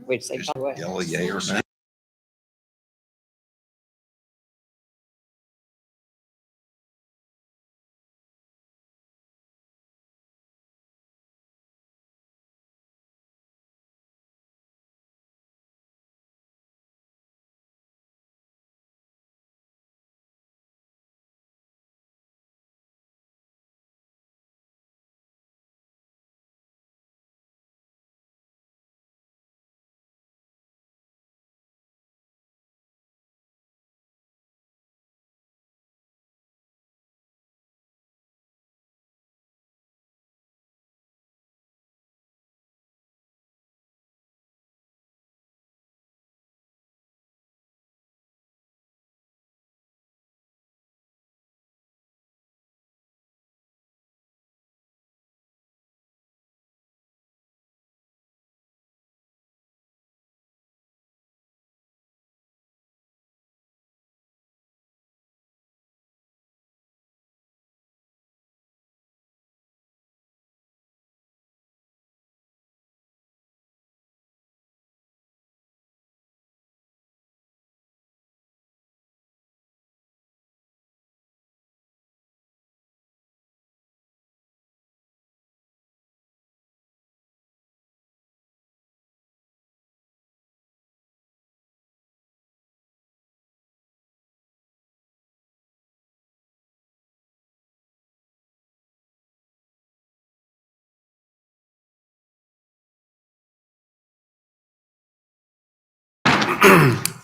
We'd say, by the way. Yell a yay or nay.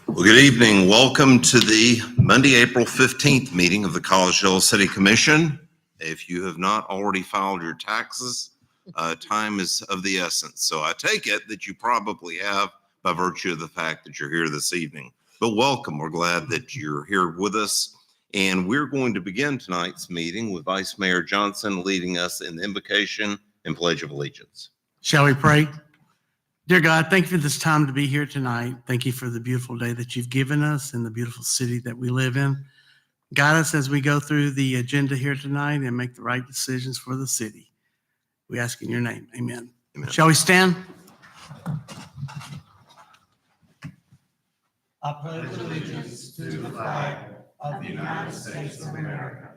Well, good evening. Welcome to the Monday, April 15th meeting of the Collegedale City Commission. If you have not already filed your taxes, time is of the essence. So I take it that you probably have by virtue of the fact that you're here this evening. But welcome. We're glad that you're here with us. And we're going to begin tonight's meeting with Vice Mayor Johnson leading us in the invocation and Pledge of Allegiance. Shall we pray? Dear God, thank you for this time to be here tonight. Thank you for the beautiful day that you've given us and the beautiful city that we live in. Guide us as we go through the agenda here tonight and make the right decisions for the city. We ask in your name. Amen. Amen. Shall we stand? I pledge allegiance to the flag of the United States of America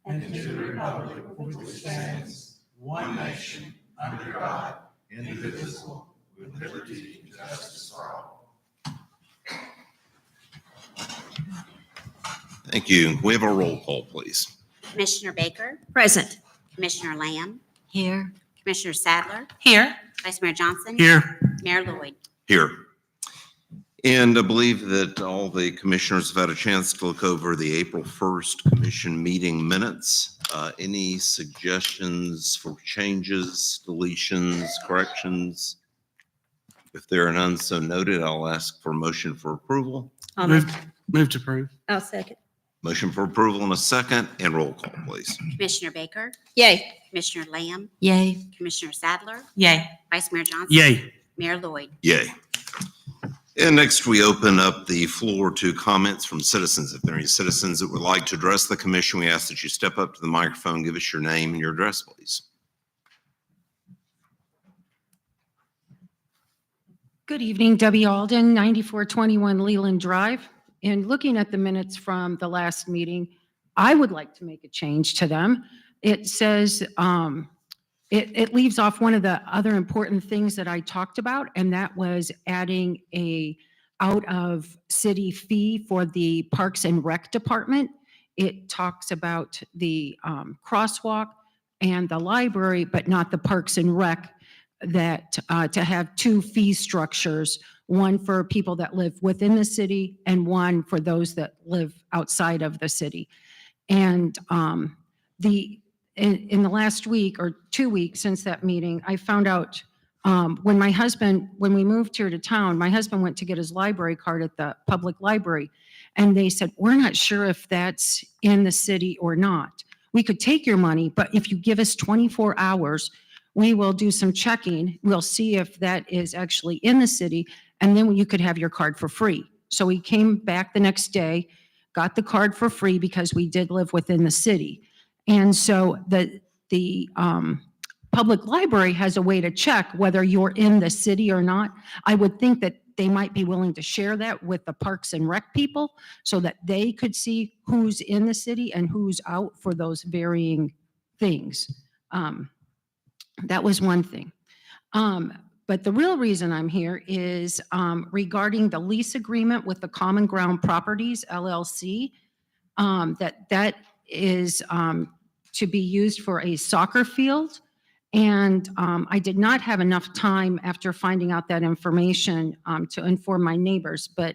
and to the republic for which it stands, one nation, under God, indivisible, with liberty and justice for all. Thank you. We have a roll call, please. Commissioner Baker, Present. Commissioner Lamb, Here. Commissioner Sadler, Here. Vice Mayor Johnson, Here. Mayor Lloyd. Here. And I believe that all the commissioners have had a chance to look over the April 1st commission meeting minutes. Any suggestions for changes, deletions, corrections? If there are none so noted, I'll ask for a motion for approval. Move to approve. I'll second. Motion for approval in a second, and roll call, please. Commissioner Baker, Yay. Commissioner Lamb, Yay. Commissioner Sadler, Yay. Vice Mayor Johnson, Yay. Mayor Lloyd. Yay. And next, we open up the floor to comments from citizens. If there are any citizens that would like to address the commission, we ask that you step up to the microphone, give us your name and your address, please. Good evening, Debbie Alden, 9421 Leland Drive. And looking at the minutes from the last meeting, I would like to make a change to them. It says, it leaves off one of the other important things that I talked about, and that was adding a out of city fee for the Parks and Rec Department. It talks about the crosswalk and the library, but not the Parks and Rec, that to have two fee structures, one for people that live within the city and one for those that live outside of the city. And in the last week or 2 weeks since that meeting, I found out when we moved here to town, my husband went to get his library card at the public library, and they said, we're not sure if that's in the city or not. We could take your money, but if you give us 24 hours, we will do some checking. We'll see if that is actually in the city, and then you could have your card for free. So we came back the next day, got the card for free because we did live within the city. And so the public library has a way to check whether you're in the city or not. I would think that they might be willing to share that with the Parks and Rec people so that they could see who's in the city and who's out for those varying things. That was one thing. But the real reason I'm here is regarding the lease agreement with the Common Ground Properties LLC, that is to be used for a soccer field. And I did not have enough time after finding out that information to inform my neighbors, but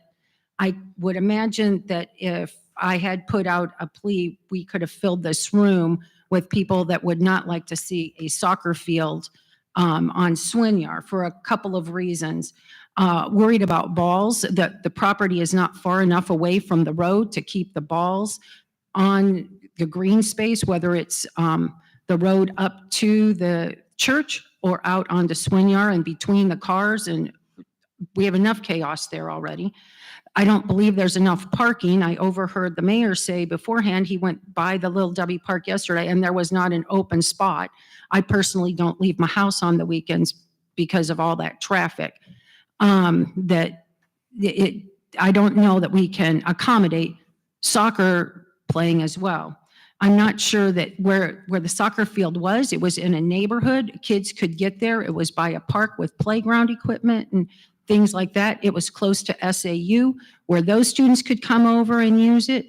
I would imagine that if I had put out a plea, we could have filled this room with people that would not like to see a soccer field on Swinyar for a couple of reasons. Worried about balls, that the property is not far enough away from the road to keep the balls on the green space, whether it's the road up to the church or out onto Swinyar and between the cars. And we have enough chaos there already. I don't believe there's enough parking. I overheard the mayor say beforehand, he went by the Little Debbie Park yesterday and there was not an open spot. I personally don't leave my house on the weekends because of all that traffic. I don't know that we can accommodate soccer playing as well. I'm not sure that where the soccer field was, it was in a neighborhood. Kids could get there. It was by a park with playground equipment and things like that. It was close to SAU where those students could come over and use it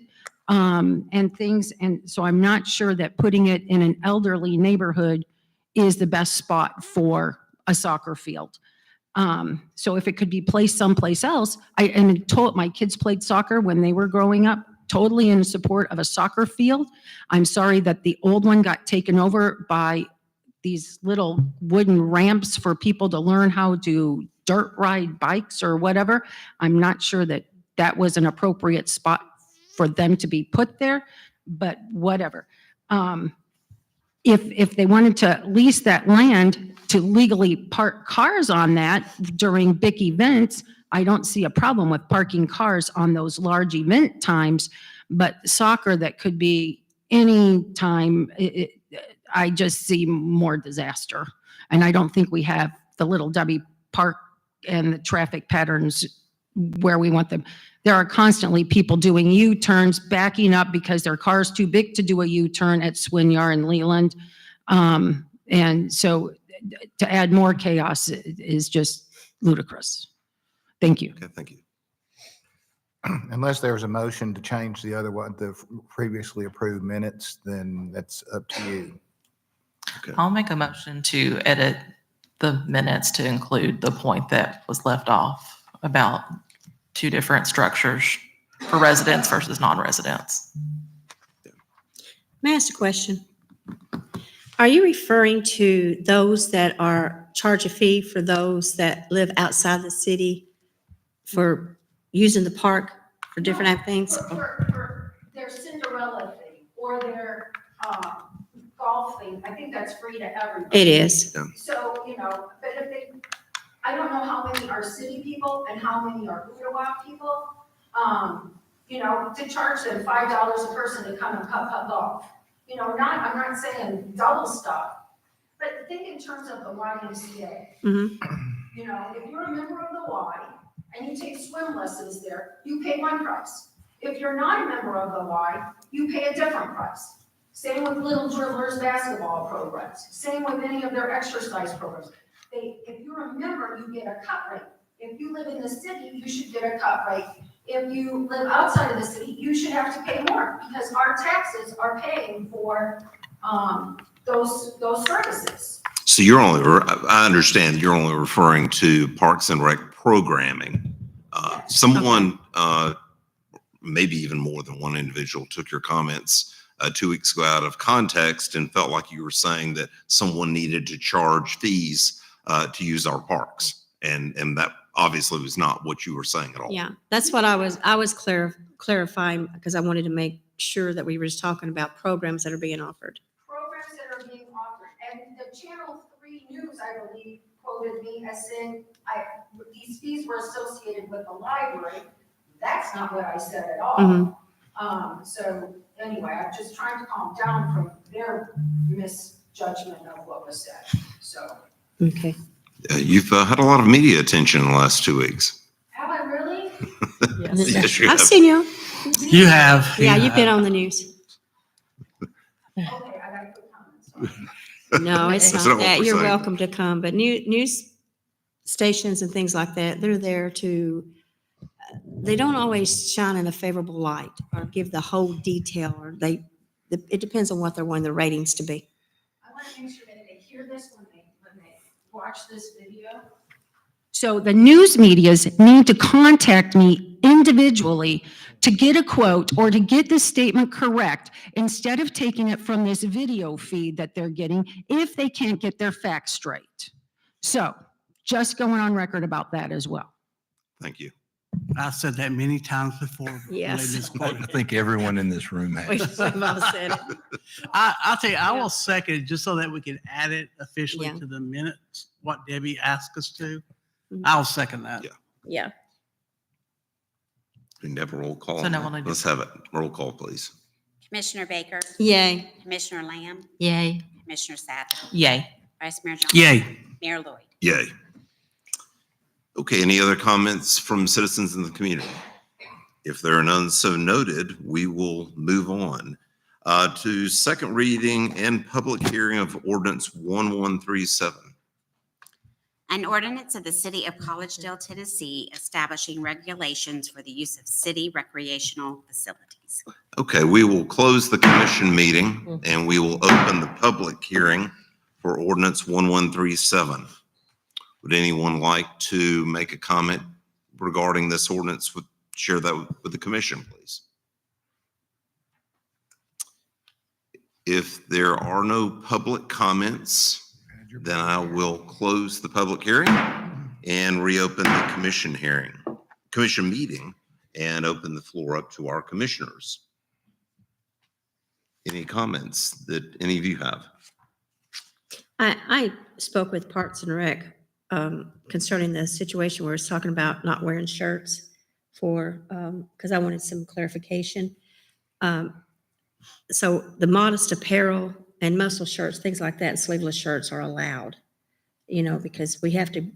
and things. And so I'm not sure that putting it in an elderly neighborhood is the best spot for a soccer field. So if it could be placed someplace else, my kids played soccer when they were growing up, totally in support of a soccer field. I'm sorry that the old one got taken over by these little wooden ramps for people to learn how to dirt ride bikes or whatever. I'm not sure that that was an appropriate spot for them to be put there, but whatever. If they wanted to lease that land to legally park cars on that during big events, I don't see a problem with parking cars on those large event times, but soccer that could be any time, I just see more disaster. And I don't think we have the Little Debbie Park and the traffic patterns where we want them. There are constantly people doing U-turns, backing up because their car's too big to do a U-turn at Swinyar and Leland. And so to add more chaos is just ludicrous. Thank you. Okay, thank you. Unless there's a motion to change the other one, the previously approved minutes, then that's up to you. I'll make a motion to edit the minutes to include the point that was left off about two different structures for residents versus non-residents. May I ask a question? Are you referring to those that are charge a fee for those that live outside the city for using the park for different things? For their Cinderella thing or their golf thing, I think that's free to everybody. It is. So, but if they, I don't know how many are city people and how many are Ooltewah people. To charge them $5 a person to come and putt golf. I'm not saying double stuff, but think in terms of the YMCA. Mhm. If you're a member of the Y and you take swim lessons there, you pay one price. If you're not a member of the Y, you pay a different price. Same with Little Dribblers basketball programs. Same with any of their exercise programs. If you're a member, you get a cut rate. If you live in the city, you should get a cut rate. If you live outside of the city, you should have to pay more because our taxes are paying for those services. So I understand you're only referring to Parks and Rec programming. Someone, maybe even more than one individual, took your comments 2 weeks ago out of context and felt like you were saying that someone needed to charge fees to use our parks. And that obviously was not what you were saying at all. Yeah, that's what I was clarifying because I wanted to make sure that we were just talking about programs that are being offered. Programs that are being offered. And the Channel 3 News, I believe, quoted me as saying, these fees were associated with the library. That's not what I said at all. Mhm. So anyway, I'm just trying to calm down from their judgment of what was said. So. Okay. You've had a lot of media attention in the last 2 weeks. Have I really? Yes, you I've have. seen you. You have. Yeah, you you've been have. on the news. Okay, I gotta put comments on. No, it's That's not not what that. we're You're saying. welcome to come, but news stations and things like that, they're there to, they don't always shine in a favorable light or give the whole detail, or it depends on what they want the ratings to be. I want to make sure that they hear this when they watch this video. So the news medias need to contact me individually to get a quote or to get the statement correct instead of taking it from this video feed that they're getting if they can't get their facts straight. So just going on record about that as well. Thank you. I've said that many times before. when they Yes. misquote I it. think everyone in this room We've has. all said it. I'll tell you, I will second it just so that we can add it officially Yeah. to the minutes, what Debbie asked us to. Mhm. I'll second that. Yeah. Yeah. We can have a roll call. So on no that. one will do- Let's have it. Roll call, please. Commissioner Baker, Yay. Commissioner Lamb, Yay. Commissioner Sadler, Yay. Vice Mayor Johnson. Yay. Mayor Lloyd. Yay. Okay, any other comments from citizens in the community? If there are none so noted, we will move on to second reading and public hearing of ordinance 1137. An ordinance of the City of Collegedale, Tennessee, establishing regulations for the use of city recreational facilities. Okay, we will close the commission meeting and we will open the public hearing for ordinance 1137. Would anyone like to make a comment regarding this ordinance? Share that with the commission, please. If there are no public comments, then I will close the public hearing and reopen the commission meeting, and open the floor up to our commissioners. Any comments that any of you have? I spoke with Parks and Rec concerning the situation where it's talking about not wearing shirts for, because I wanted some clarification. So the modest apparel and muscle shirts, things like that, and sleeveless shirts are allowed, because we have to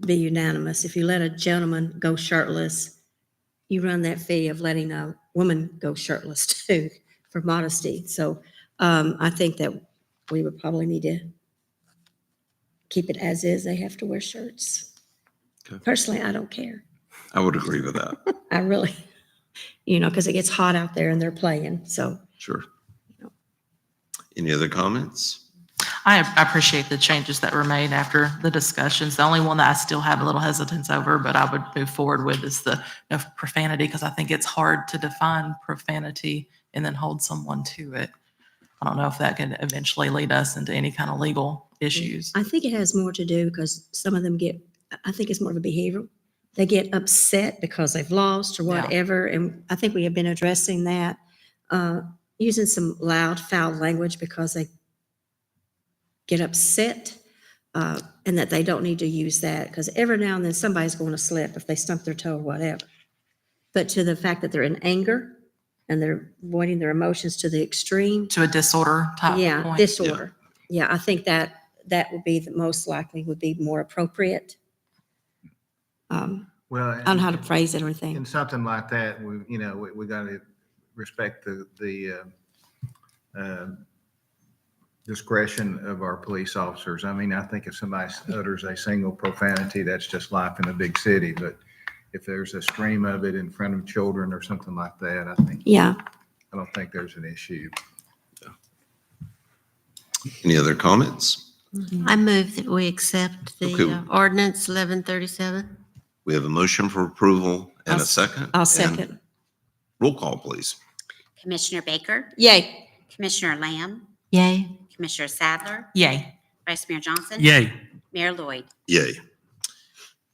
be unanimous. If you let a gentleman go shirtless, you run that fee of letting a woman go shirtless too, for modesty. So I think that we would probably need to keep it as is. They have to wear shirts. Okay. Personally, I don't care. I would agree with that. I really, because it gets hot out there and they're playing. So Sure. Any other comments? I appreciate the changes that were made after the discussions. The only one that I still have a little hesitance over, but I would move forward with, is the no profanity, because I think it's hard to define profanity and then hold someone to it. I don't know if that can eventually lead us into any kind of legal issues. I think it has more to do because some of them I think it's more of a behavioral. They get upset because they've lost or Yeah. whatever. And I think we have been addressing that, using some loud, foul language because they get upset, and that they don't need to use that, because every now and then somebody's going to slip if they stump their toe or whatever. But to the fact that they're in anger and they're voiding their emotions to the extreme, To a disorder type yeah, point. disorder. Yeah, I think that would be the most likely would be more appropriate. Well, I don't know how to phrase it or in anything. something like that, we got to respect the discretion of our police officers. I mean, I think if somebody utters a single profanity, that's just life in a big city. But if there's a stream of it in front of children or something like that, Yeah, I don't think there's an issue. Any other comments? I move that we accept Okay. the ordinance 1137. We have a motion for approval and I'll a s- second. I'll And second. Roll call, please. Commissioner Baker, Yay. Commissioner Lamb, Yay. Commissioner Sadler, Yay. Vice Mayor Johnson. Yay. Mayor Lloyd. Yay.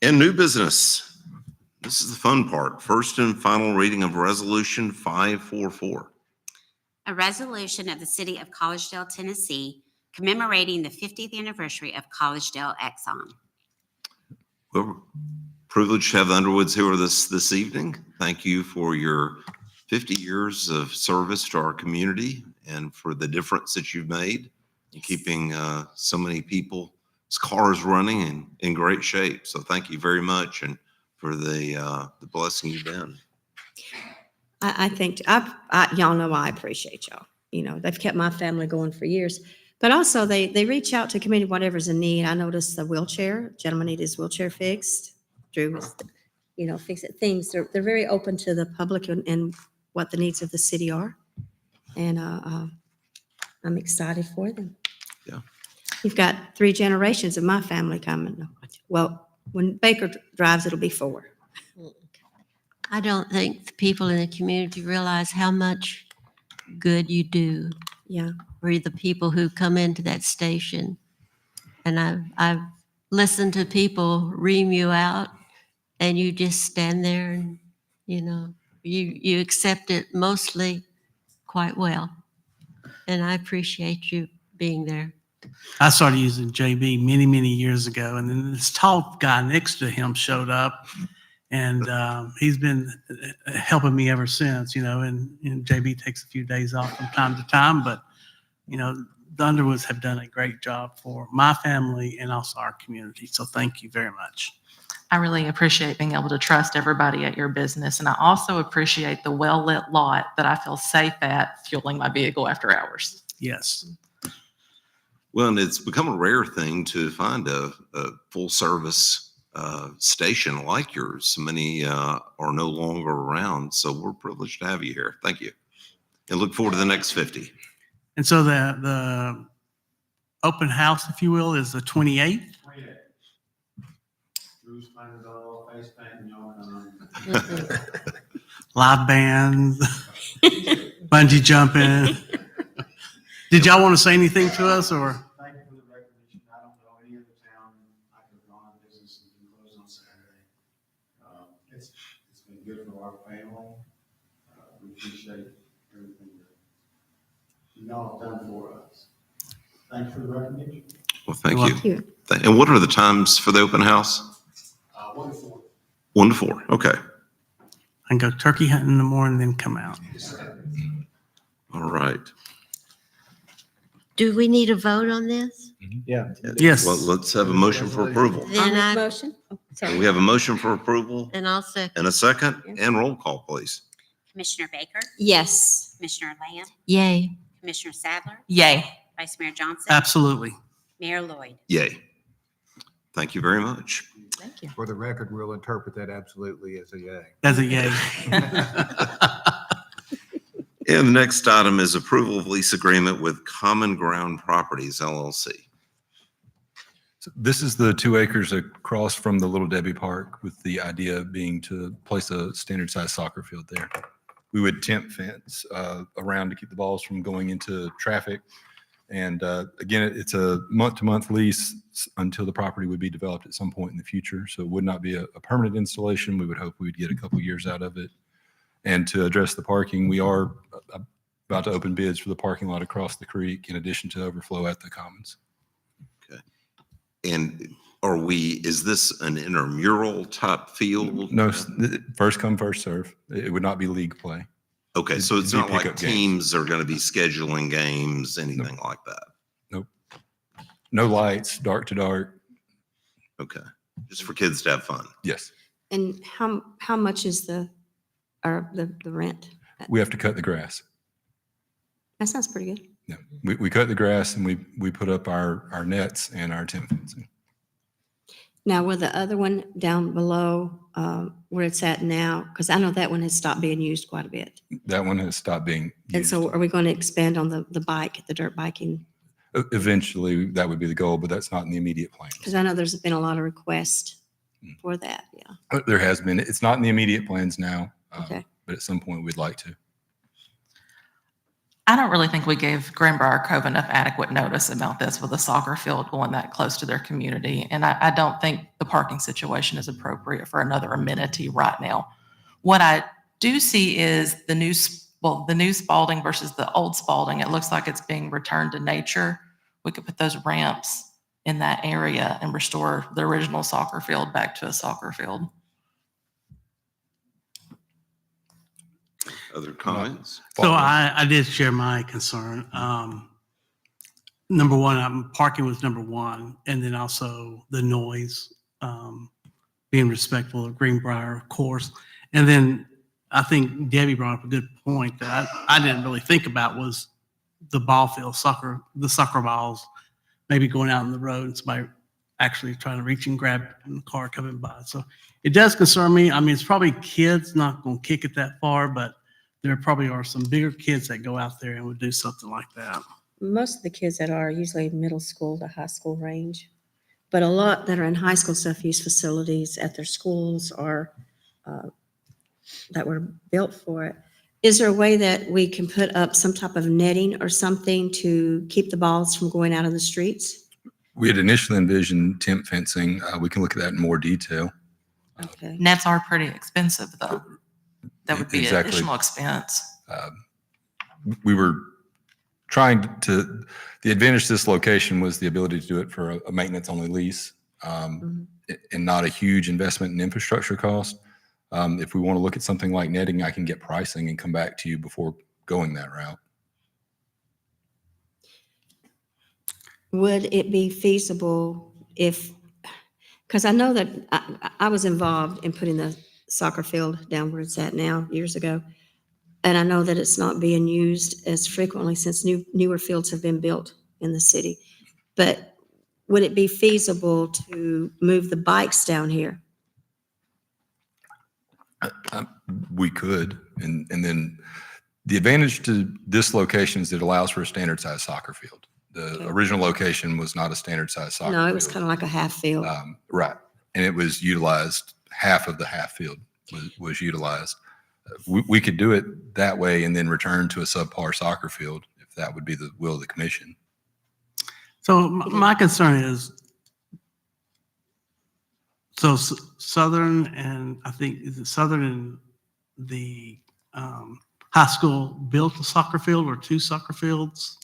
And new business. This is the fun part. First and final reading of Resolution 544. A resolution of the City of Collegedale, Tennessee, commemorating the 50th anniversary of Collegedale Exxon. We're privileged to have the Underwoods here with us this evening. Thank you for your 50 years of service to our community and for the difference that you've made. and keeping so many people's cars running and in great shape. So thank you very much and for the blessing you've been. I think, y'all know I appreciate y'all. You know, they've kept my family going for years. But also they reach out to community, whatever's in need. I noticed the wheelchair, gentleman needed his wheelchair fixed. Drew was, fix it, things. They're very open to the public and what the needs of the city are. And I'm excited for them. Yeah. You've got 3 generations of my family coming. Well, when Baker drives, it'll be 4. I don't think the people in the community realize how much good you do Yeah. for the people who come into that station. And I've listened to people ream you out, and you just stand there and, you accept it mostly quite well. And I appreciate you being there. I started using JB many, many years ago, and then this tall guy next to him showed up, and he's been helping me ever since, and JB takes a few days off from time to time, but, the Underwoods have done a great job for my family and also our community. So thank you very much. I really appreciate being able to trust everybody at your business. And I also appreciate the well-lit lot that I feel safe at fueling my vehicle after hours. Yes. Well, and it's become a rare thing to find a full service station like yours. So many are no longer around. So we're privileged to have you here. Thank you. And look forward to the next 50. And so the open house, if you will, is the 28th. Bruce painted all, face painting, y'all Live bands, bungee jumping. Did y'all want to say anything to us or? Thank you for the recognition. I don't know any other town I could have gone in business and been closed on Saturday. It's been good for our family. We appreciate everything that y'all have done for us. Thank you for the recognition. Well, thank You're you. Thank you. And what are the times for the open house? 1 to 4. 1 to 4. Okay. I can go turkey hunting in the morning, then come out. All right. Do we need a vote on this? Yeah. Yes. Well, let's have a motion for approval. Then I'll make a I, motion. Oh, sorry. We have a motion for approval and I'll second. and a second and roll call, please. Commissioner Baker, Yes. Commissioner Lamb, Yay. Commissioner Sadler, Yay. Vice Mayor Johnson, Absolutely. Mayor Lloyd. Yay. Thank you very much. Thank you. For the record, we'll interpret that absolutely as a yay. That's a yay. And the next item is approval of lease agreement with Common Ground Properties LLC. So this is the 2 acres across from the Little Debbie Park, with the idea being to place a standard size soccer field there. We would temp fence around to keep the balls from going into traffic. And again, it's a month-to-month lease until the property would be developed at some point in the future. So it would not be a permanent installation. We would hope we would get a couple years out of it. And to address the parking, we are about to open bids for the parking lot across the creek in addition to overflow at the commons. And is this an intramural type field? No, first come, first serve. It would not be league play. Okay, so it's It'd be not like pickup games. teams are going to be scheduling games, anything like that? Nope. No lights, dark to dark. Okay, just for kids to have fun. Yes. And how much is the rent? We have to cut the grass. That sounds pretty good. No, we cut the grass and we put up our nets and our tent fencing. Now, will the other one down below where it's at now, because I know that one has stopped being used quite a bit. That one has stopped being And used. so are we going to expand on the bike, the dirt biking? Eventually, that would be the goal, but that's not in the immediate plans. Because I know there's been a lot of requests for that, yeah. There has been. It's not in the immediate plans now, Okay. but at some point we'd like to. I don't really think we gave Greenbrier Cove enough adequate notice about this with a soccer field going that close to their community. And I don't think the parking situation is appropriate for another amenity right now. What I do see is the new Spalding versus the old Spalding. It looks like it's being returned to nature. We could put those ramps in that area and restore the original soccer field back to a soccer field. Other comments? So I did share my concern. number one, parking was number one, and then also the noise, being respectful of Greenbrier, of course. And then I think Debbie brought up a good point that I didn't really think about was the ball field, the soccer balls, maybe going out on the road and somebody actually trying to reach and grab it in the car coming by. So it does concern me. I mean, it's probably kids not going to kick it that far, but there probably are some bigger kids that go out there and would do something like that. Most of the kids that are usually middle school to high school range, but a lot that are in high school stuff use facilities at their schools or that were built for it. Is there a way that we can put up some type of netting or something to keep the balls from going out in the streets? We had initially envisioned tent fencing. We can look at that in more detail. Okay. Nets are pretty expensive, though. That would be an Exactly. additional expense. We were trying to, the advantage to this location was the ability to do it for a maintenance-only lease and not a huge investment in infrastructure cost. If we want to look at something like netting, I can get pricing and come back to you before going that route. Would it be feasible if, because I know that I was involved in putting the soccer field down where it's at now years ago. And I know that it's not being used as frequently since newer fields have been built in the city. But would it be feasible to move the bikes down here? We could, and then the advantage to this location is it allows for a standard size soccer field. The Okay. original location was not a standard size soccer field. No, it was kind of like a half field. Right. And it was utilized, half of the half field was utilized. We could do it that way and then return to a subpar soccer field if that would be the will of the commission. So my concern is, so Southern and I think is it Southern and the high school built a soccer field or two soccer fields?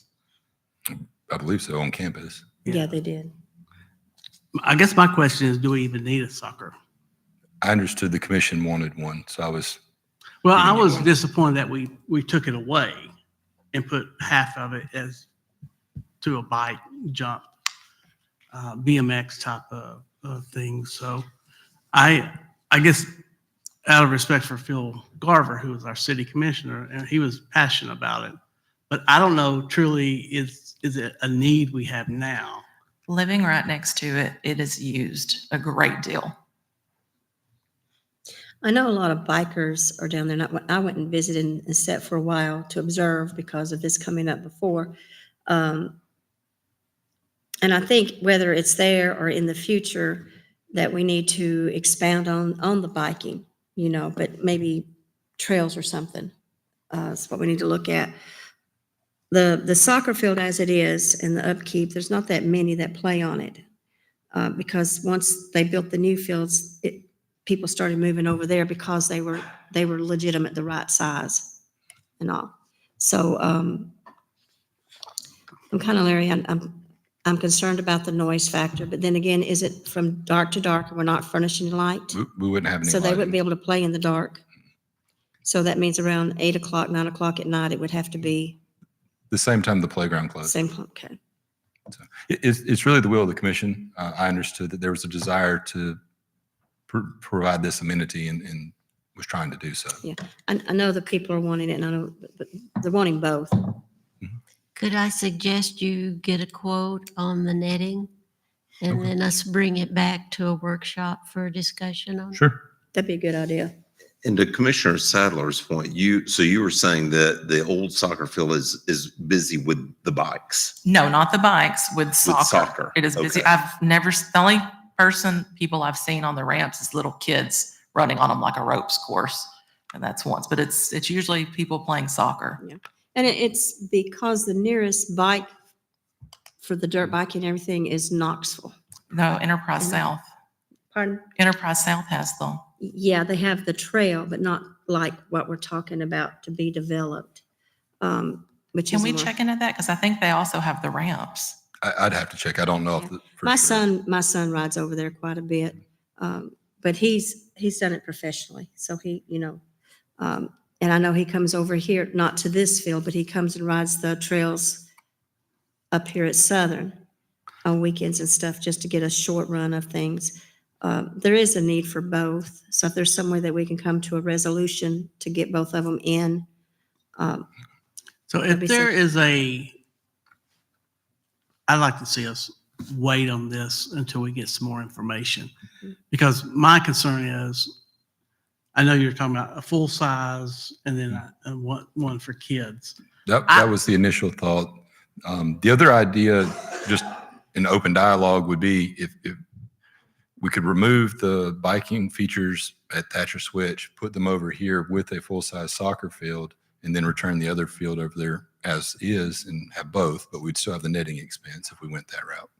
I believe so, on campus. Yeah, they did. I guess my question is, do we even need a soccer? I understood the commission wanted one, so I was, Well, You I didn't get was one. disappointed that we took it away and put half of it as to a bike jump, BMX type of thing. So I guess out of respect for Phil Garver, who was our city commissioner, and he was passionate about it. But I don't know truly is it a need we have now? Living right next to it, it is used a great deal. I know a lot of bikers are down there. I went and visited and sat for a while to observe because of this coming up before. And I think whether it's there or in the future, that we need to expound on the biking, but maybe trails or something. Is what we need to look at. The soccer field as it is and the upkeep, there's not that many that play on it. Because once they built the new fields, people started moving over there because they were legitimate, the right size and all. So I'm kind of Larry, I'm concerned about the noise factor, but then again, is it from dark to dark and we're not furnishing light? we wouldn't have any So they wouldn't lighting. be able to play in the dark. So that means around 8 o'clock, 9 o'clock at night, it would have to be The same time the playground closed. same, okay. So it's really the will of the commission. I understood that there was a desire to provide this amenity and was trying to do so. Yeah, I know the people are wanting it and I know, but they're wanting both. Could I suggest you get a quote on the netting and then us bring it back to a workshop for a discussion on it? Sure. That'd be a good idea. And to Commissioner Sadler's point, you were saying that the old soccer field is busy with the bikes. No, not the bikes, with soccer. soccer, It is busy. okay. The only people I've seen on the ramps is little kids running on them like a ropes course. And that's once, but it's usually people playing soccer. And it's because the nearest bike for the dirt bike and everything is Knoxville. No, Enterprise Mhm. South. Pardon? Enterprise South has them. Yeah, they have the trail, but not like what we're talking about to be developed. Which Can is we more- check into that? Because I think they also have the ramps. I'd have to check. I don't know. Yeah. For My sure. son rides over there quite a bit. But he's done it professionally. So he, and I know he comes over here, not to this field, but he comes and rides the trails up here at Southern on weekends and stuff, just to get a short run of things. There is a need for both. So if there's some way that we can come to a resolution to get both of them in, So That'd if be there so- is I'd like to see us wait on this until we get some more information. Because my concern is, I know you're talking about a full size and then one for kids. That was the initial thought. The other idea, just an open dialogue, would be if we could remove the biking features at Thatcher Switch, put them over here with a full-size soccer field, and then return the other field over there as is and have both, but we'd still have the netting expense if we went that route.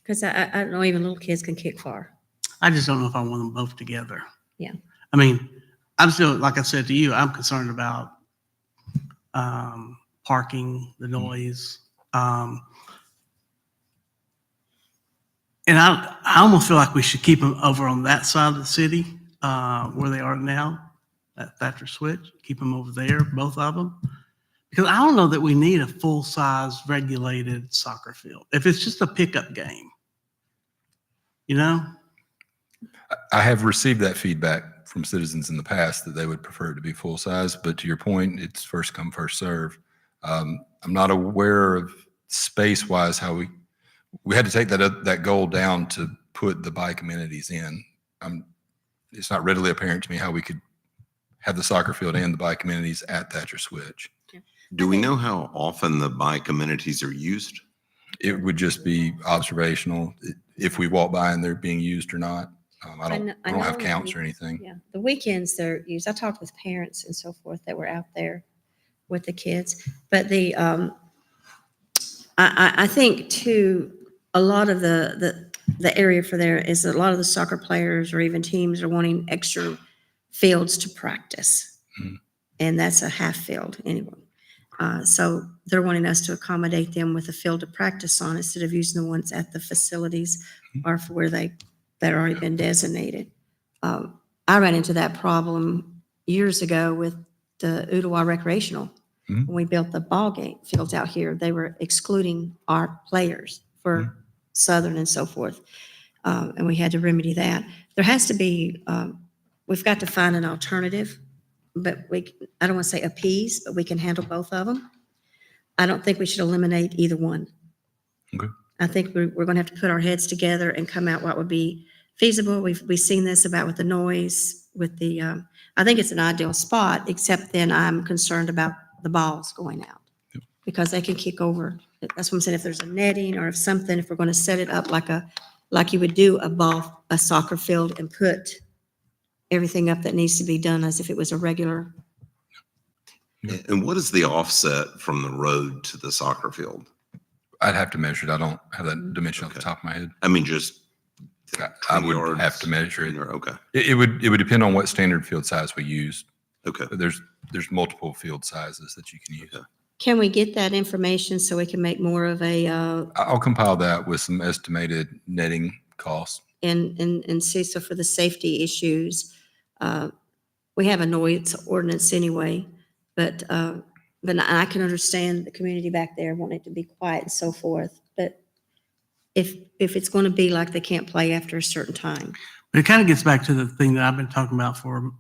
because I don't know, even little kids can kick far. I just don't know if I want them both together. Yeah. I mean, I'm still, like I said to you, I'm concerned about parking, the noise. And I almost feel like we should keep them over on that side of the city where they are now, at Thatcher Switch, keep them over there, both of them. Because I don't know that we need a full-size regulated soccer field. If it's just a pickup game, you know? I have received that feedback from citizens in the past that they would prefer it to be full-size, but to your point, it's first come, first serve. I'm not aware of space-wise how we had to take that goal down to put the bike amenities in. It's not readily apparent to me how we could have the soccer field and the bike amenities at Thatcher Switch. Do we know how often the bike amenities are used? It would just be observational if we walk by and they're being used or not. I don't have know counts or anything. Yeah, the weekends they're used. I talked with parents and so forth that were out there with the kids, but I think too, a lot of the area for there is a lot of the soccer players or even teams are wanting extra fields to practice. Mhm. And that's a half field anyway. So they're wanting us to accommodate them with a field to practice on instead of using the ones at the facilities or for where that already been designated. I ran into that problem years ago with the Ooltewah Recreational. Mhm. When we built the ball game fields out here, they were excluding our players for Southern and so forth. And we had to remedy that. There has to be, we've got to find an alternative, but I don't want to say appease, but we can handle both of them. I don't think we should eliminate either one. Okay. I think we're going to have to put our heads together and come out what would be feasible. We've seen this about with the noise, with the, I think it's an ideal spot, except then I'm concerned about the balls going out because they can kick over. That's what I'm saying. If there's a netting or if something, if we're going to set it up like you would do a soccer field and put everything up that needs to be done as if it was a regular. And what is the offset from the road to the soccer field? I'd have to measure it. I don't have that dimension off the Okay. top of my head. I mean, just. I would 10 have to measure it. Okay, It would depend on what standard field size we use. okay. There's multiple field sizes that you can use. Okay. Can we get that information so we can make more of a, I'll compile that with some estimated netting costs. and see, so for the safety issues, we have a noise ordinance anyway, but I can understand the community back there wanting it to be quiet and so forth, but if it's going to be like they can't play after a certain time. But it kind of gets back to the thing that I've been talking about for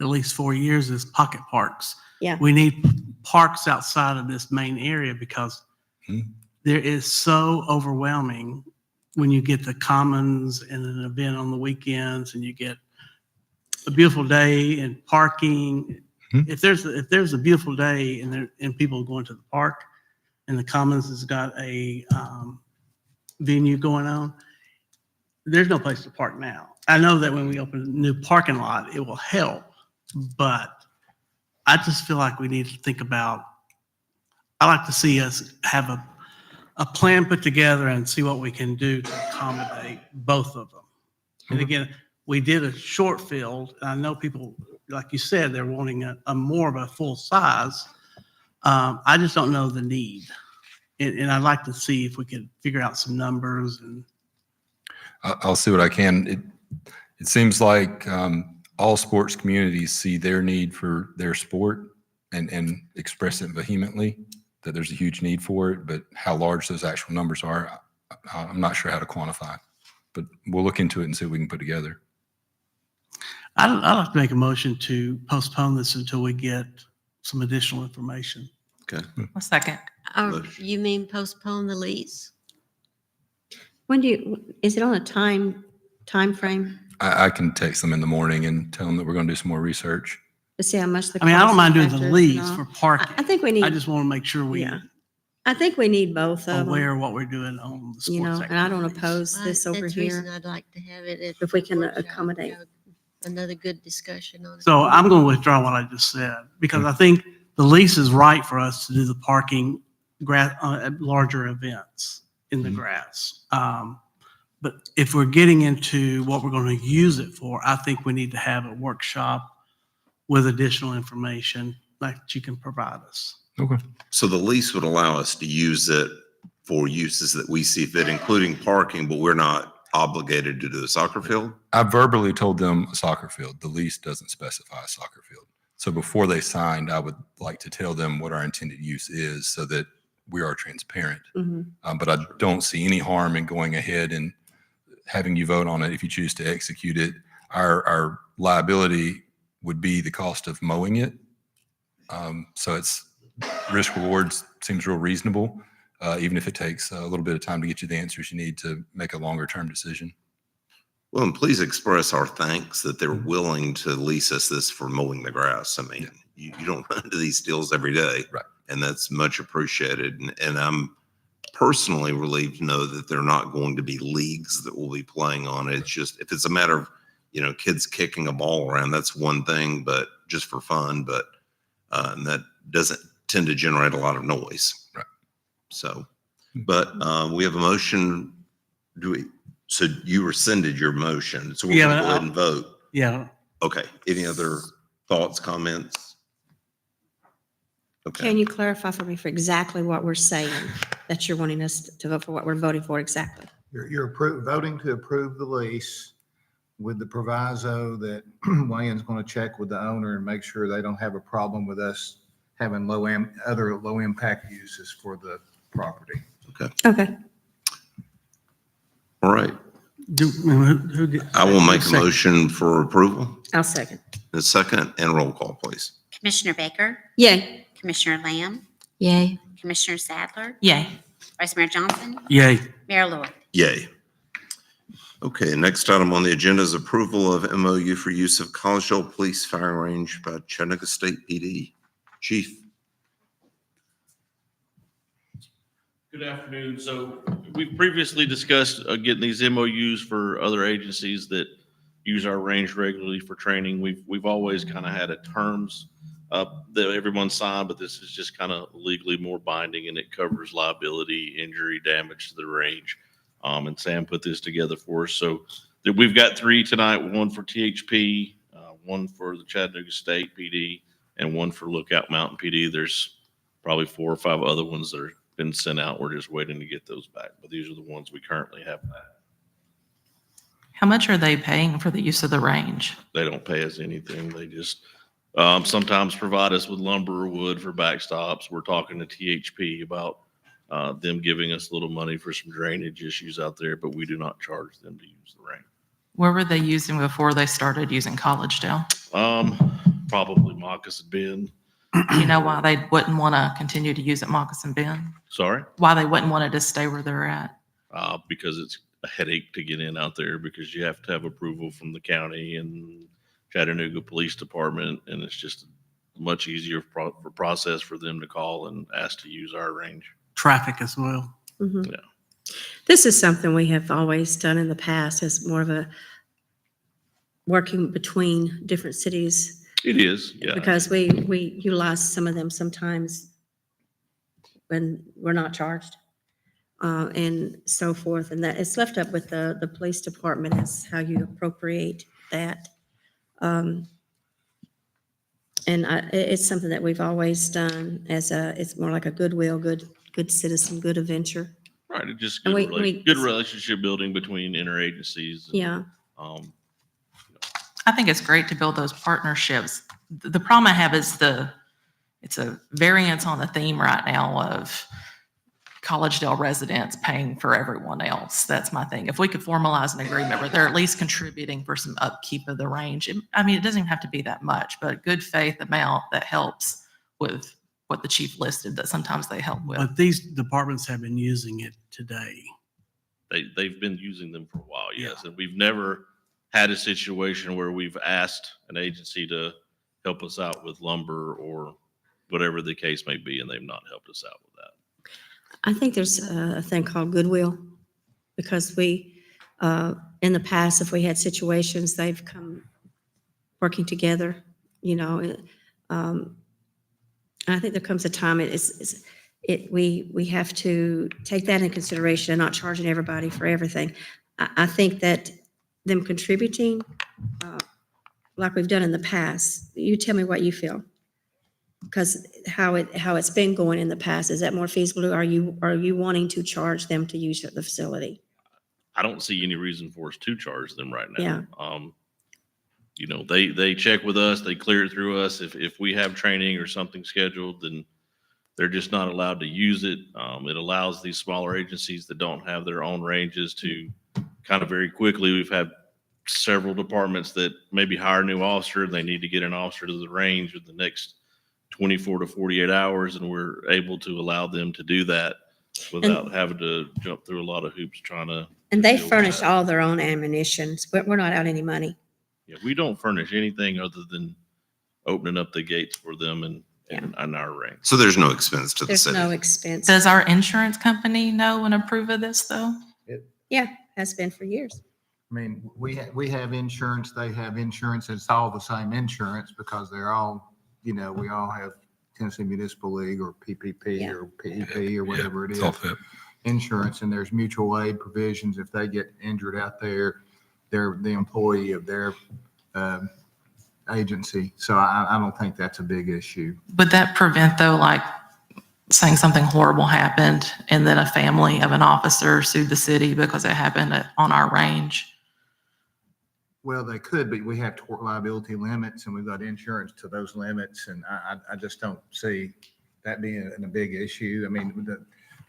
at least 4 years is pocket parks. Yeah. We need parks outside of this main area because there is so overwhelming when you get the commons and an event on the weekends and you get a beautiful day and parking. Mhm. If there's a beautiful day and people going to the park and the commons has got a venue going on, there's no place to park now. I know that when we open a new parking lot, it will help, but I just feel like we need to think about, I like to see us have a plan put together and see what we can do to accommodate both of them. And again, we did a short field, and I know people, like you said, they're wanting a more of a full size. I just don't know the need. And I'd like to see if we could figure out some numbers and I'll see what I can. It seems like all sports communities see their need for their sport and express it vehemently. that there's a huge need for it, but how large those actual numbers are, I'm not sure how to quantify. But we'll look into it and see what we can put together. I'd like to make a motion to postpone this until we get some additional information. Okay. A second. Motion. You mean postpone the lease? Is it on a time frame I can text them in the morning and tell them that we're going to do some more research. to see how much the I mean, I don't cost mind doing factor the is lease and all? for parking. I think we need, I just want to make sure we yeah. I think we need both of aware them, of what we're doing on the sports you know, and I don't activities. oppose this over That's the reason here. I'd like to have it at If we can workshop, accommodate. have another good discussion on it. So I'm going to withdraw what I just said because I think the lease is right for us to do the parking at larger events in the grass. But if we're getting into what we're going to use it for, I think we need to have a workshop with additional information like you can provide us. Okay. So the lease would allow us to use it for uses that we see fit, including parking, but we're not obligated to do the soccer field? I verbally told them a soccer field. The lease doesn't specify a soccer field. So before they signed, I would like to tell them what our intended use is so that we are transparent. Mhm. But I don't see any harm in going ahead and having you vote on it if you choose to execute it. Our liability would be the cost of mowing it. So it's risk rewards seems real reasonable, even if it takes a little bit of time to get you the answers you need to make a longer term decision. Well, and please express our thanks that they're willing to lease us this for mowing the grass. I mean, you don't run into these deals every day. Right. And that's much appreciated. And I'm personally relieved to know that they're not going to be leagues that will be playing on it. It's just, if it's a matter of, kids kicking a ball around, that's one thing, but just for fun, but and that doesn't tend to generate a lot of noise. Right. So, but we have a motion. So you rescinded your motion, so we're Yeah, going to but go ahead and vote. Yeah. Okay. Any other thoughts, comments? Can Okay. you clarify for me for exactly what we're saying, that you're wanting us to vote for what we're voting for exactly? You're voting to approve the lease with the proviso that Wayne's going to check with the owner and make sure they don't have a problem with us having other low impact uses for the property. Okay. All right. Who did? I will make a Second. motion for approval. I'll second. A second and roll call, please. Commissioner Baker, Yay. Commissioner Lamb, Yay. Commissioner Sadler, Yay. Vice Mayor Johnson, Yay. Mayor Lloyd. Yay. Okay, next item on the agenda is approval of MOU for use of Collegedale Police Firing Range by Chattanooga State PD. Chief. Good afternoon. So we've previously discussed getting these MOUs for other agencies that use our range regularly for training. We've always kind of had a terms that everyone signed, but this is just kind of legally more binding, and it covers liability, injury, damage to the range. And Sam put this together for us. So we've got 3 tonight, one for THP, one for the Chattanooga State PD, and one for Lookout Mountain PD. There's probably 4 or 5 other ones that are been sent out. We're just waiting to get those back, but these are the ones we currently have back. How much are they paying for the use of the range? They don't pay us anything. They just sometimes provide us with lumber or wood for backstops. We're talking to THP about them giving us a little money for some drainage issues out there, but we do not charge them to use the range. Where were they using before they started using Collegedale? Probably Moccasin Bend. Do you know why they wouldn't want to continue to use it Moccasin Bend? Sorry, Why they wouldn't want to just stay where they're at? because it's a headache to get in out there because you have to have approval from the county and Chattanooga Police Department, and it's just much easier process for them to call and ask to use our range. Traffic as well. Mhm. Yeah. This is something we have always done in the past, as more of a working between different cities, It is, yeah. because we utilize some of them sometimes when we're not charged, and so forth. And that it's left up with the police department as how you appropriate that. And it's something that we've always done it's more like a goodwill, good citizen, good adventure. Right, it just And good relationship building between interagencies. and, Yeah. I think it's great to build those partnerships. The problem I have is it's a variance on the theme right now of Collegedale residents paying for everyone else. That's my thing. If we could formalize an agreement where they're at least contributing for some upkeep of the range, I mean, it doesn't even have to be that much, but a good faith amount that helps with what the chief listed that sometimes they help with. But these departments have been using it today. They've been using them for a while, yes. And we've never had a situation where we've asked an agency to help us out with lumber or whatever the case may be, and they've not helped us out with that. I think there's a thing called goodwill, because we, in the past, if we had situations, they've come working together, you know. I think there comes a time we have to take that into consideration and not charging everybody for everything. I think that them contributing, like we've done in the past, you tell me what you feel. Because how it's been going in the past, is that more feasible? Are you wanting to charge them to use the facility? I don't see any reason for us to charge them right now. Yeah. You know, they check with us, they clear it through us. If we have training or something scheduled, then they're just not allowed to use it. It allows these smaller agencies that don't have their own ranges to kind of very quickly. We've had several departments that maybe hire a new officer. They need to get an officer to the range with the next 24 to 48 hours, and we're able to allow them to do that without having to jump through a lot of hoops trying to. And they deal with furnish that. all their own ammunition. We're not out any money. Yeah, we don't furnish anything other than opening up the gates for them and our range. So there's no expense to the There's city. no expense. Does our insurance company know and approve of this though? Yeah, has been for years. I mean, we have insurance, they have insurance, it's all the same insurance because they're all, you know, we all have Tennessee Municipal League or PPP Yeah. or PEP or whatever it It's is. all fit. Insurance, and there's mutual aid provisions. If they get injured out there, they're the employee of their agency. So I don't think that's a big issue. Would that prevent though, like saying something horrible happened and then a family of an officer sued the city because it happened on our range? Well, they could, but we have tort liability limits and we've got insurance to those limits. And I just don't see that being a big issue. I mean,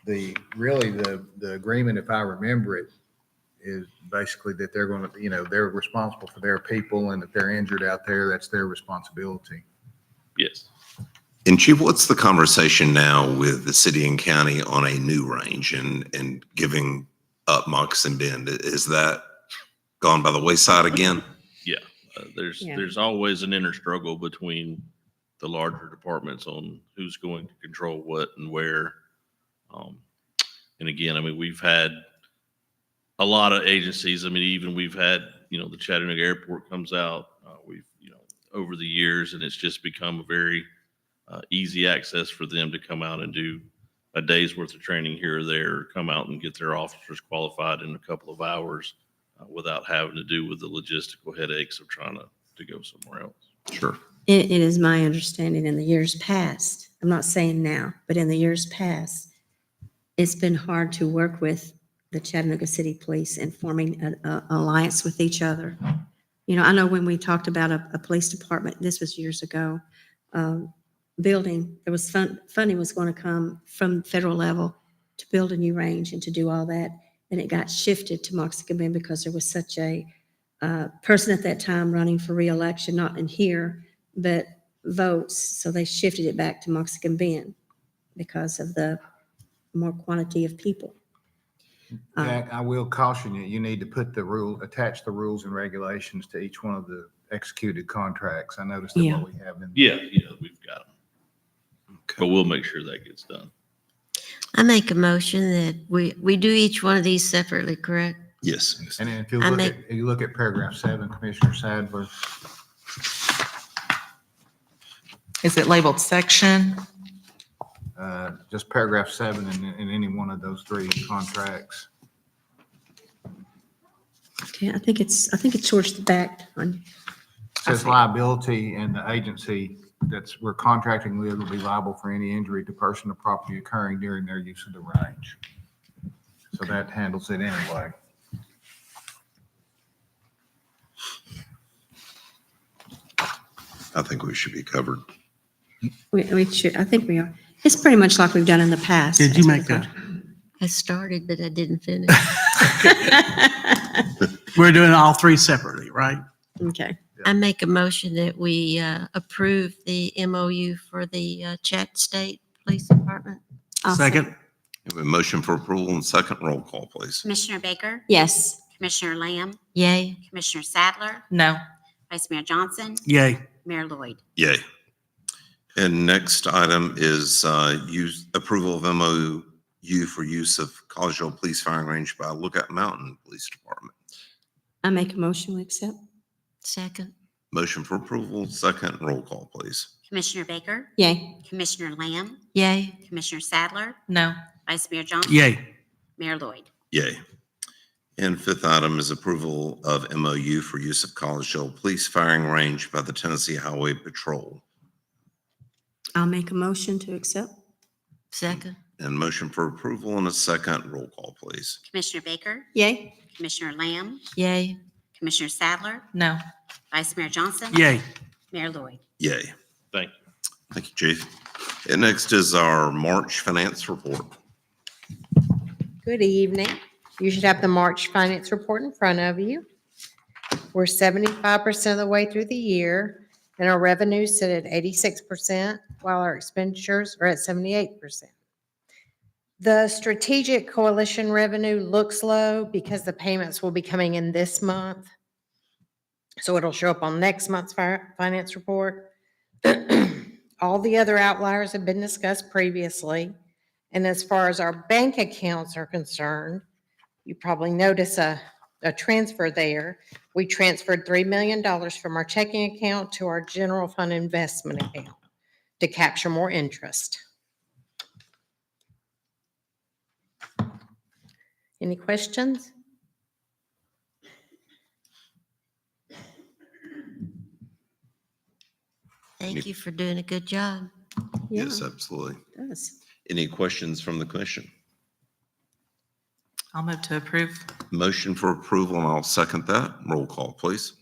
the agreement, if I remember it, is basically that they're going to, you know, they're responsible for their people, and if they're injured out there, that's their responsibility. Yes. And Chief, what's the conversation now with the city and county on a new range and giving up Moccasin Bend? Is that gone by the wayside again? Yeah. Yeah. There's always an inner struggle between the larger departments on who's going to control what and where. And again, I mean, we've had a lot of agencies. I mean, even we've had, you know, the Chattanooga Airport comes out. We've, you know, over the years, and it's just become a very easy access for them to come out and do a day's worth of training here or there, or come out and get their officers qualified in a couple of hours without having to do with the logistical headaches of trying to go somewhere else. Sure. It is my understanding in the years past, I'm not saying now, but in the years past, it's been hard to work with the Chattanooga City Police in forming an alliance with each other. You know, I know when we talked about a police department, this was years ago, building, there was funding was going to come from federal level to build a new range and to do all that. And it got shifted to Moccasin Bend because there was such a person at that time running for reelection, not in here, but votes. So they shifted it back to Moccasin Bend because of the more quantity of people. Jack, I will caution you, you need to put attach the rules and regulations to each one of the executed contracts. I noticed that Yeah. what we have in. Yeah, we've got them. But we'll make sure that gets done. I make a motion that we do each one of these separately, correct? Yes. And then if you I look make- at, if you look at paragraph 7, Commissioner Sadler, Is it labeled section? just paragraph 7 in any one of those 3 contracts. Okay, I think it's towards the back on. Says liability, and the agency we're contracting with will be liable for any injury to person or property occurring during their use of the range. So that handles it anyway. I think we should be covered. We should, I think we are. It's pretty much like we've done in the past. Did you make a, I started, but I didn't finish. we're doing all three separately, right? Okay. I make a motion that we approve the MOU for the Chat State Police Department. I'll Second? We have a motion for approval and second roll call, please. Commissioner Baker? Yes. Commissioner Lamb? Yay. Commissioner Sadler? No. Vice Mayor Johnson? Yay. Mayor Lloyd? Yay. And next item is approval of MOU for use of Collegedale Police Firing Range by Lookout Mountain Police Department. I make a motion, we accept. Second. Motion for approval, second roll call, please. Commissioner Baker? Yay. Commissioner Lamb? Yay. Commissioner Sadler? No. Vice Mayor Johnson? Yay. Mayor Lloyd? Yay. And fifth item is approval of MOU for use of Collegedale Police Firing Range by the Tennessee Highway Patrol. I'll make a motion to accept. Second. And motion for approval and a second roll call, please. Commissioner Baker? Yay. Commissioner Lamb? Yay. Commissioner Sadler? No. Vice Mayor Johnson? Yay. Mayor Lloyd? Yay. Thank you. Thank you, Chief. And next is our March finance report. Good evening. You should have the March finance report in front of you. We're 75% of the way through the year, and our revenues sit at 86%, while our expenditures are at 78%. The strategic coalition revenue looks low because the payments will be coming in this month. So it'll show up on next month's finance report. All the other outliers have been discussed previously. And as far as our bank accounts are concerned, you probably notice a transfer there. We transferred $3 million from our checking account to our general fund investment account to capture more interest. Any questions? Thank you for doing a good job. Yes, absolutely. It does. Any questions from the commission? I'll move to approve. Motion for approval, and I'll second that. Roll call, please.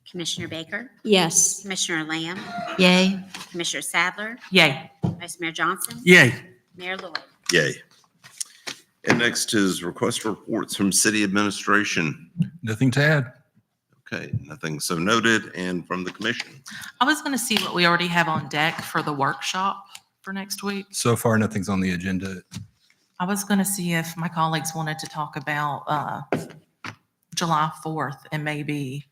Commissioner Baker? Yes. Commissioner Lamb? Yay. Commissioner Sadler? Yay. Vice Mayor Johnson? Yay. Mayor Lloyd? Yay. And next is request reports from city administration. Nothing to add. Okay, nothing so noted. And from the commission. I was going to see what we already have on deck for the workshop for next week. So far, nothing's on the agenda. I was going to see if my colleagues wanted to talk about July 4th and maybe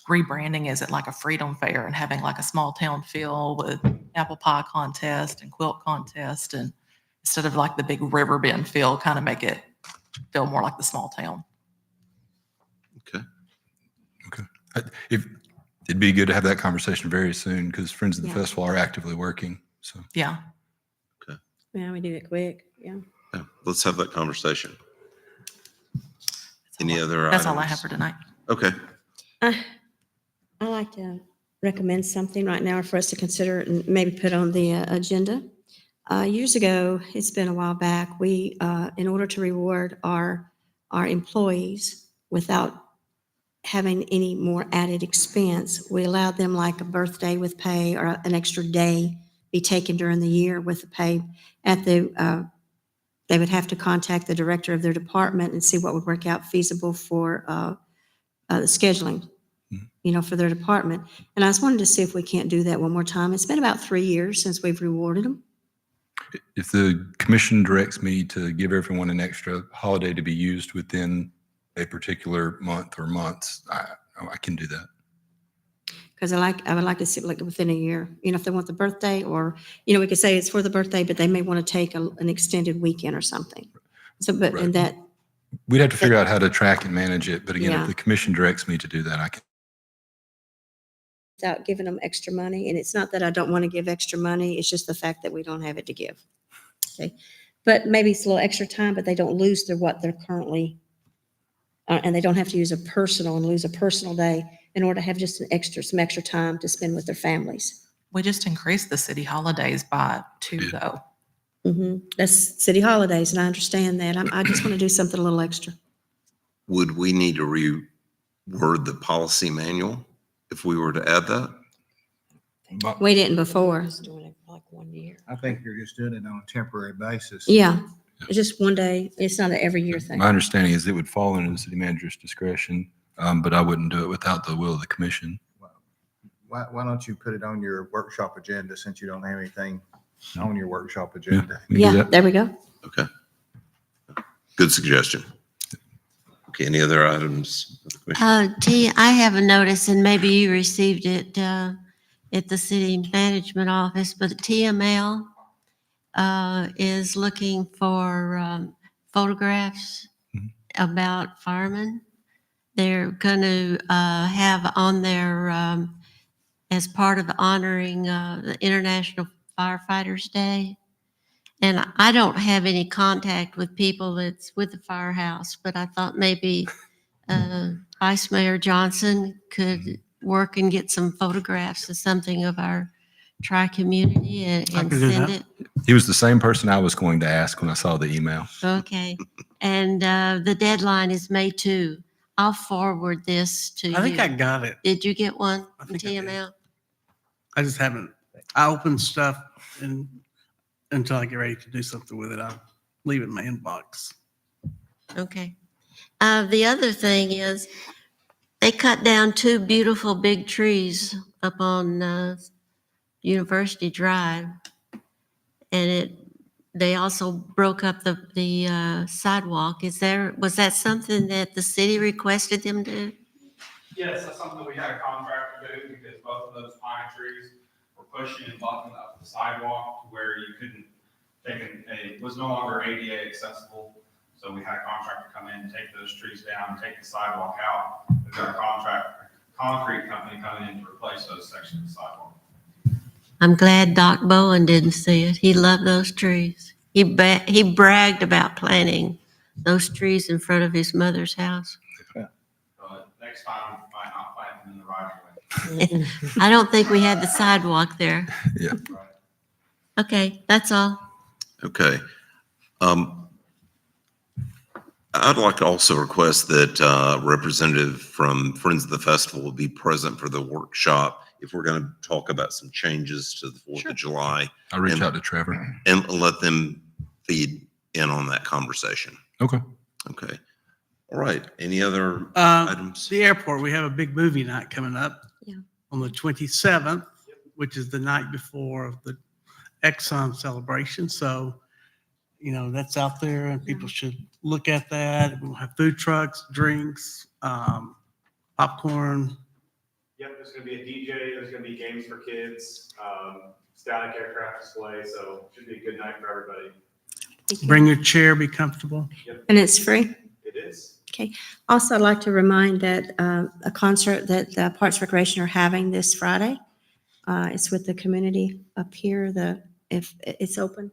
rebranding as it like a freedom fair and having like a small town feel with apple pie contest and quilt contest, and instead of like the big river bend feel, kind of make it feel more like the small town. Okay. If, it'd be good to have that conversation very soon because Friends of the Yeah. Festival are actively working. So Yeah. Yeah, we do it quick. Yeah. Yeah, let's have that conversation. Any other That's all I items? have for tonight. Okay. I like to recommend something right now for us to consider and maybe put on the agenda. Years ago, it's been a while back, we, in order to reward our employees without having any more added expense, we allowed them like a birthday with pay or an extra day be taken during the year with the pay at the, they would have to contact the director of their department and see what would work out feasible for the scheduling, for their department. And I just wanted to see if we can't do that one more time. It's been about 3 years since we've rewarded them. if the commission directs me to give everyone an extra holiday to be used within a particular month or months, I can do that. Because I would like to see it like within a year, if they want the birthday or, we could say it's for the birthday, but they may want to take an extended weekend or something. So, but, Right. and that, We'd have to figure out how to track and manage it. But again, Yeah. if the commission directs me to do that, I can. without giving them extra money, and it's not that I don't want to give extra money, it's just the fact that we don't have it to give. Okay, but maybe it's a little extra time, but they don't lose what they're currently, and they don't have to use lose a personal day in order to have just some extra time to spend with their families. We just increased the city holidays by 2 Yeah. though. That's city holidays, and I understand that. I just want to do something a little extra. Would we need to reword the policy manual if we were to add that? We didn't before. like 1 year. I think you're just doing it on a temporary basis. Yeah, it's just 1 day. It's not an every year thing. My understanding is it would fall under the city manager's discretion, but I wouldn't do it without the will of the commission. Why don't you put it on your workshop agenda since you don't have anything on your workshop agenda? We can do Yeah, that. there we go. Okay. Good suggestion. Okay, any other items? of the commission? T, I have a notice, and maybe you received it at the city management office, but TML is looking for photographs Mhm. about firemen. They're going to have on their, as part of honoring the International Firefighters Day. And I don't have any contact with people that's with the firehouse, but I thought maybe Vice Mayor Johnson could work and get some photographs of something of our tri-community and I could do send that. it. He was the same person I was going to ask when I saw the email. Okay. And the deadline is May 2. I'll forward this to you. I think I got it. Did you get one I from think I did. TML? I just haven't. I open stuff and until I get ready to do something with it, I leave it in my inbox. Okay. The other thing is, they cut down 2 beautiful big trees up on University Drive. And they also broke up the sidewalk. Was that something that the city requested them to? Yes, that's something that we had a contractor do because both of those pine trees were pushing and blocking up the sidewalk to where you couldn't it was no longer ADA accessible. So we had a contractor come in, take those trees down, take the sidewalk out. We've got a concrete company coming in to replace those sections of the sidewalk. I'm glad Doc Bowen didn't see it. He loved those trees. He bragged about planting those trees in front of his mother's house. Next time, we might not plant them in the right of way. I don't think we had the sidewalk there. Yeah. Right. Okay, that's all. Okay. I'd like to also request that representative from Friends of the Festival will be present for the workshop if we're going to talk about some changes to the 4th of July, I'll reach And- out to Trevor. and let them feed in on that conversation. Okay. Okay. All right. Any other Uh, items? The airport, we have a big movie night coming up. Yeah. On the 27th, which is the night before the Exxon celebration. So, that's out there and people should look at that. We'll have food trucks, drinks, popcorn. Yep, there's gonna be a DJ, there's gonna be games for kids, static aircraft display, so should be a good night for everybody. Bring your chair, be comfortable. And it's free. It is. Also, I'd like to remind that a concert that the Parks Recreation are having this Friday, it's with the community up here, if it's open,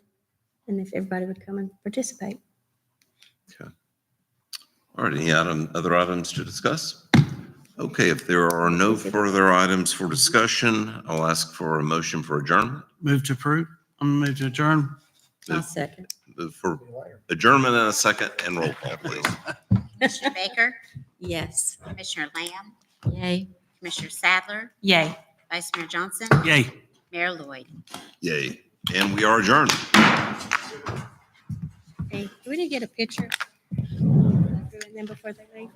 and if everybody would come and participate. All right. Any other items to discuss? Okay. If there are no further items for discussion, I'll ask for a motion for adjournment. Move to approve. I'm gonna move to adjourn. I'll second. Move for adjournment in a second and roll call, please. Commissioner Baker, Yes. Commissioner Lamb, Yay. Commissioner Sadler, Yay. Vice Mayor Johnson, Yay. Mayor Lloyd. Yay. And we are adjourned. Hey, do we need to get a picture? And then before they leave?